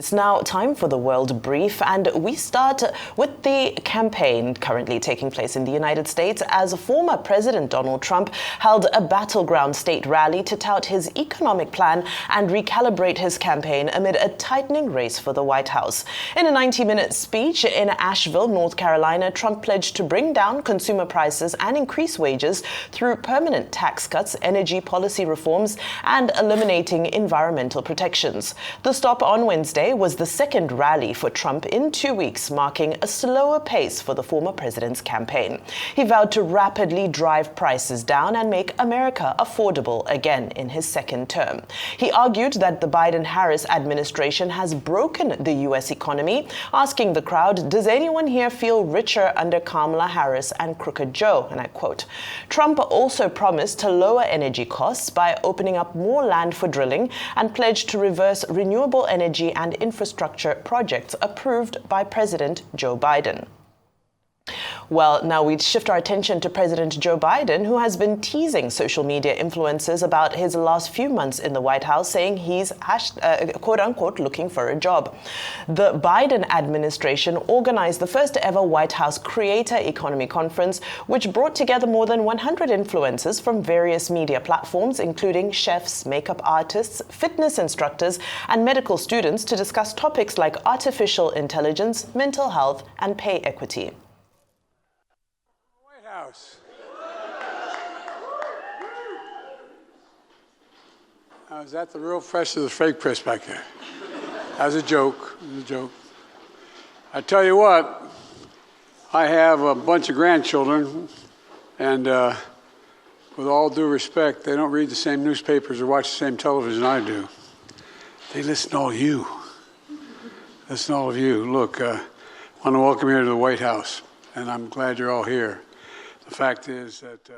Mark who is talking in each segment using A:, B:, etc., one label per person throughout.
A: It's now time for the World Brief, and we start with the campaign currently taking place in the United States as former President Donald Trump held a battleground state rally to tout his economic plan and recalibrate his campaign amid a tightening race for the White House. In a 90-minute speech in Asheville, North Carolina, Trump pledged to bring down consumer prices and increase wages through permanent tax cuts, energy policy reforms, and eliminating environmental protections. The stop on Wednesday was the second rally for Trump in 2 weeks, marking a slower pace for the former president's campaign. He vowed to rapidly drive prices down and make America affordable again in his second term. He argued that the Biden-Harris administration has broken the U.S. economy, asking the crowd, "Does anyone here feel richer under Kamala Harris and Crooked Joe?" And I quote. Trump also promised to lower energy costs by opening up more land for drilling and pledged to reverse renewable energy and infrastructure projects approved by President Joe Biden. Well, now we shift our attention to President Joe Biden, who has been teasing social media influencers about his last few months in the White House, saying he's quote-unquote looking for a job. The Biden administration organized the first ever White House Creator Economy Conference, which brought together more than 100 influencers from various media platforms, including chefs, makeup artists, fitness instructors, and medical students to discuss topics like artificial intelligence, mental health, and pay equity.
B: House. Now, is that the real press or the fake press back there? That was a joke. It was a joke. I tell you what, I have a bunch of grandchildren, and with all due respect, they don't read the same newspapers or watch the same television I do. They listen to all you. Listen to all of you. Look, I want to welcome you to the White House, and I'm glad you're all here. The fact is that...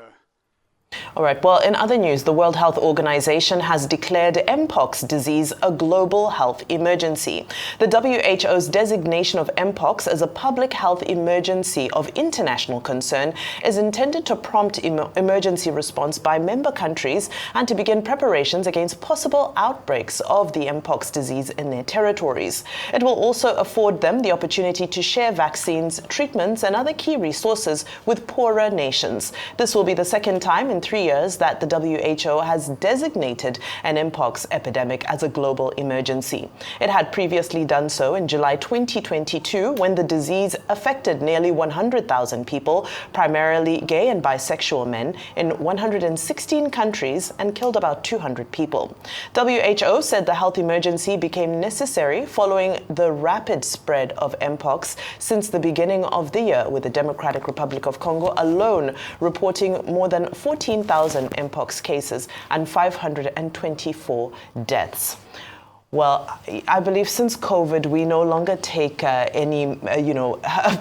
A: All right. Well, in other news, the World Health Organization has declared Mpox disease a global health emergency. The WHO's designation of Mpox as a public health emergency of international concern is intended to prompt emergency response by member countries and to begin preparations against possible outbreaks of the Mpox disease in their territories. It will also afford them the opportunity to share vaccines, treatments, and other key resources with poorer nations. This will be the second time in 3 years that the WHO has designated an Mpox epidemic as a global emergency. It had previously done so in July 2022 when the disease affected nearly 100,000 people, primarily gay and bisexual men, in 116 countries and killed about 200 people. WHO said the health emergency became necessary following the rapid spread of Mpox since the beginning of the year, with the Democratic Republic of Congo alone reporting more than 14,000 Mpox cases and 524 deaths. Well, I believe since COVID, we no longer take any,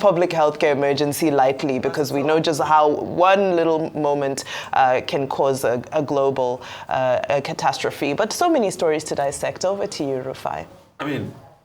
A: public healthcare emergency lightly, because we know just how one little moment can cause a global catastrophe. But so many stories to dissect. Over to you, Rufai.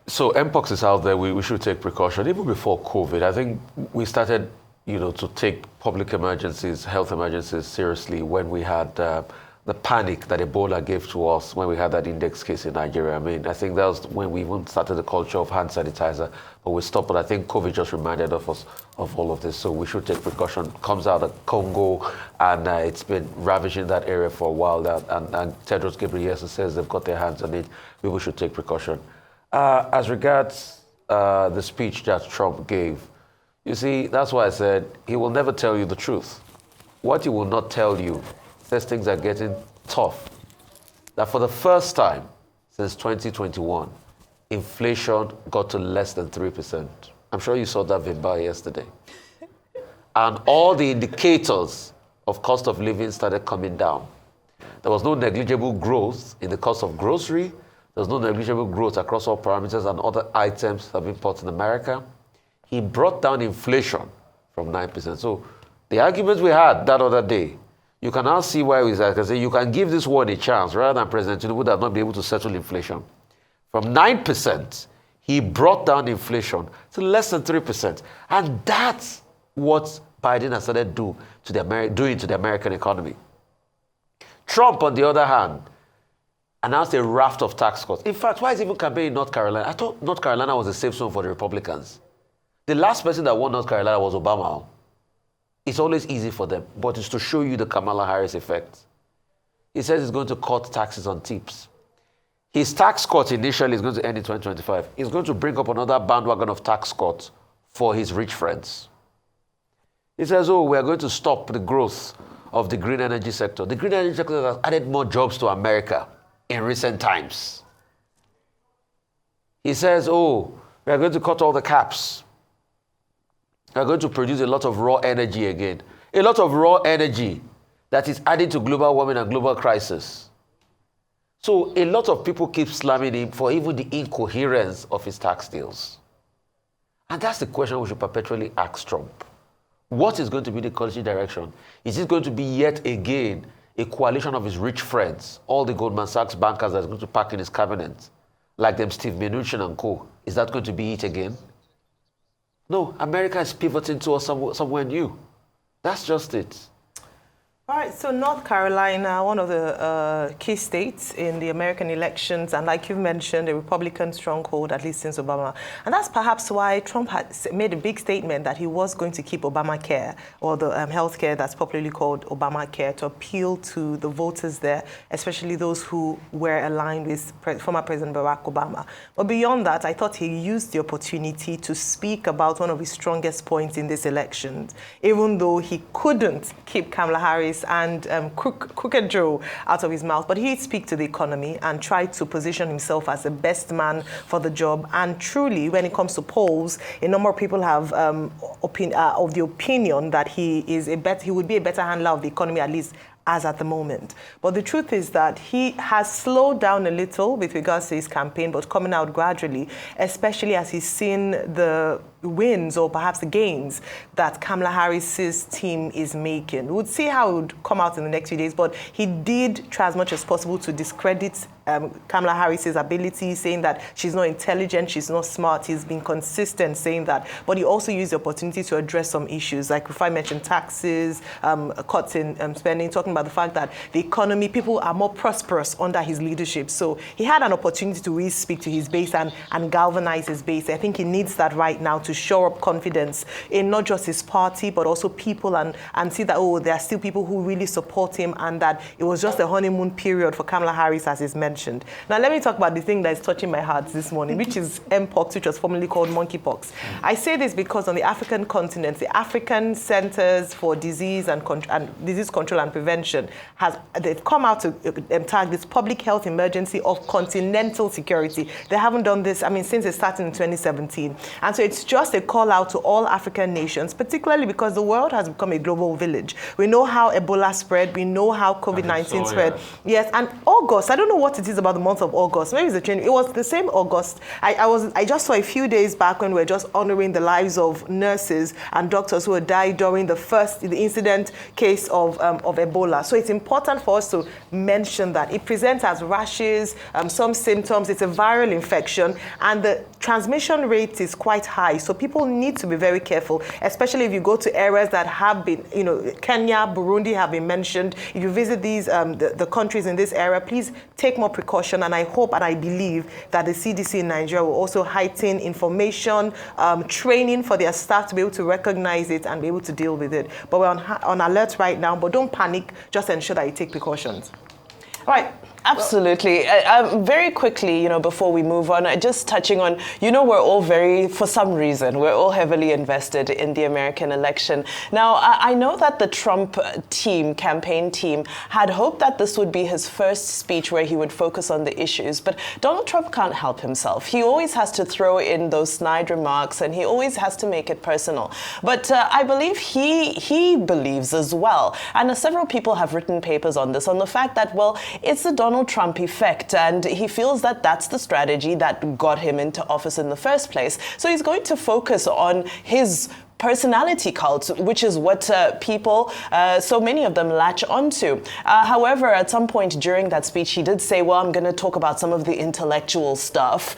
C: So Mpox is out there. We should take precaution. Even before COVID, I think we started to take public emergencies, health emergencies seriously when we had the panic that Ebola gave to us when we had that index case in Nigeria. I think that was when we even started the culture of hand sanitizer, but we stopped. But I think COVID just reminded us of all of this. So we should take precaution. Comes out of Congo, and it's been ravaging that area for a while. And Tedros Ghebreyesus says they've got their hands on it. People should take precaution. As regards the speech that Trump gave, you see, that's why I said he will never tell you the truth. What he will not tell you, says things are getting tough. That for the first time since 2021, inflation got to less than 3%. I'm sure you saw that Vimba yesterday. And all the indicators of cost of living started coming down. There was no negligible growth in the cost of grocery. There was no negligible growth across all parameters and other items that have been bought in America. He brought down inflation from 9%. So the arguments we had that other day, you can now see why we say you can give this one a chance rather than President Tinubu would have not been able to settle inflation. From 9%, he brought down inflation to less than 3%. And that's what Biden has started doing to the American economy. Trump, on the other hand, announced a raft of tax cuts. In fact, why is even campaigning in North Carolina? I thought North Carolina was a safe zone for the Republicans. The last person that won North Carolina was Obama. It's always easy for them, but it's to show you the Kamala Harris effect. He says he's going to cut taxes on tips. His tax cut initially is going to end in 2025. He's going to bring up another bandwagon of tax cuts for his rich friends. He says, oh, we are going to stop the growth of the green energy sector. The green energy sector has added more jobs to America in recent times. He says, oh, we are going to cut all the caps. We are going to produce a lot of raw energy again. A lot of raw energy that is adding to global warming and global crisis. So a lot of people keep slamming him for even the incoherence of his tax deals. And that's the question we should perpetually ask Trump. What is going to be the policy direction? Is it going to be yet again a coalition of his rich friends, all the Goldman Sachs bankers that's going to pack in his cabinet, like them Steve Mnuchin and co? Is that going to be it again? No, America is pivoting towards somewhere new. That's just it.
D: All right, so North Carolina, one of the key states in the American elections, and like you mentioned, a Republican stronghold, at least since Obama. And that's perhaps why Trump had made a big statement that he was going to keep Obamacare, or the health care that's popularly called Obamacare, to appeal to the voters there, especially those who were aligned with former President Barack Obama. But beyond that, I thought he used the opportunity to speak about one of his strongest points in this election, even though he couldn't keep Kamala Harris and Crooked Joe out of his mouth. But he'd speak to the economy and try to position himself as the best man for the job. And truly, when it comes to polls, a number of people have of the opinion that he would be a better handler of the economy, at least as at the moment. But the truth is that he has slowed down a little with regards to his campaign, but coming out gradually, especially as he's seen the wins or perhaps the gains that Kamala Harris's team is making. We'll see how it would come out in the next few days, but he did try as much as possible to discredit Kamala Harris's ability, saying that she's not intelligent, she's not smart. He's been consistent saying that. But he also used the opportunity to address some issues, like if I mentioned taxes, cuts in spending, talking about the fact that the economy, people are more prosperous under his leadership. So he had an opportunity to really speak to his base and galvanize his base. I think he needs that right now to shore up confidence in not just his party, but also people, and see that, oh, there are still people who really support him, and that it was just a honeymoon period for Kamala Harris, as is mentioned. Now, let me talk about the thing that is touching my heart this morning, which is Mpox, which was formerly called monkeypox. I say this because on the African continent, the African Centers for Disease and Disease Control and Prevention they've come out to tag this public health emergency of continental security. They haven't done this, since it started in 2017. And so it's just a call out to all African nations, particularly because the world has become a global village. We know how Ebola spread. We know how COVID-19 spread. Yeah. Yes, and August, I don't know what it is about the month of August. Maybe it's a change. It was the same August. I just saw a few days back when we were just honoring the lives of nurses and doctors who had died during the incident case of Ebola. So it's important for us to mention that. It presents as rashes, some symptoms. It's a viral infection, and the transmission rate is quite high. So people need to be very careful, especially if you go to areas that have been, Kenya, Burundi have been mentioned. If you visit these, the countries in this area, please take more precaution. And I hope and I believe that the CDC in Nigeria will also heighten information, training for their staff to be able to recognize it and be able to deal with it. But we're on alert right now, but don't panic, just ensure that you take precautions. All right.
A: Absolutely. Very quickly, before we move on, just touching on, we're all for some reason, we're all heavily invested in the American election. Now, I know that the Trump campaign team, had hoped that this would be his first speech where he would focus on the issues, but Donald Trump can't help himself. He always has to throw in those snide remarks, and he always has to make it personal. But I believe he believes as well, and several people have written papers on this, on the fact that, well, it's the Donald Trump effect, and he feels that that's the strategy that got him into office in the first place. So he's going to focus on his personality cult, which is what people, so many of them, latch onto. However, at some point during that speech, he did say, well, I'm going to talk about some of the intellectual stuff,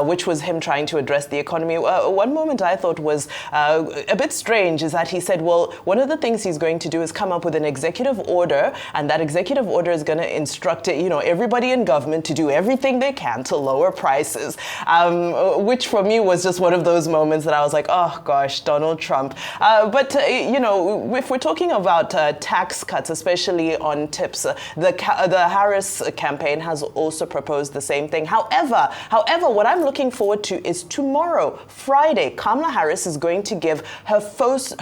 A: which was him trying to address the economy. One moment I thought was a bit strange is that he said, well, one of the things he's going to do is come up with an executive order, and that executive order is going to instruct, everybody in government to do everything they can to lower prices, which for me was just one of those moments that I was like, oh gosh, Donald Trump. But if we're talking about tax cuts, especially on tips, the Harris campaign has also proposed the same thing. However, what I'm looking forward to is tomorrow, Friday, Kamala Harris is going to give her first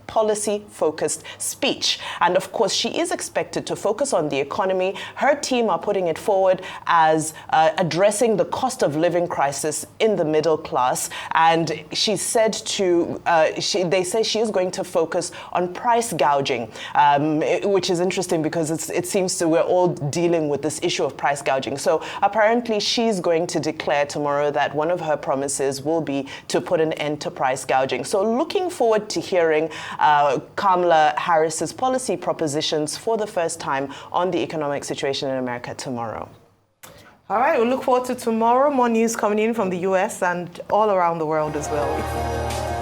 A: policy-focused speech. And of course, she is expected to focus on the economy. Her team are putting it forward as addressing the cost of living crisis in the middle class. And she said they say she is going to focus on price gouging, which is interesting because it seems we're all dealing with this issue of price gouging. So apparently she's going to declare tomorrow that one of her promises will be to put an end to price gouging. So looking forward to hearing Kamala Harris's policy propositions for the first time on the economic situation in America tomorrow.
D: All right, we'll look forward to tomorrow. More news coming in from the US and all around the world as well.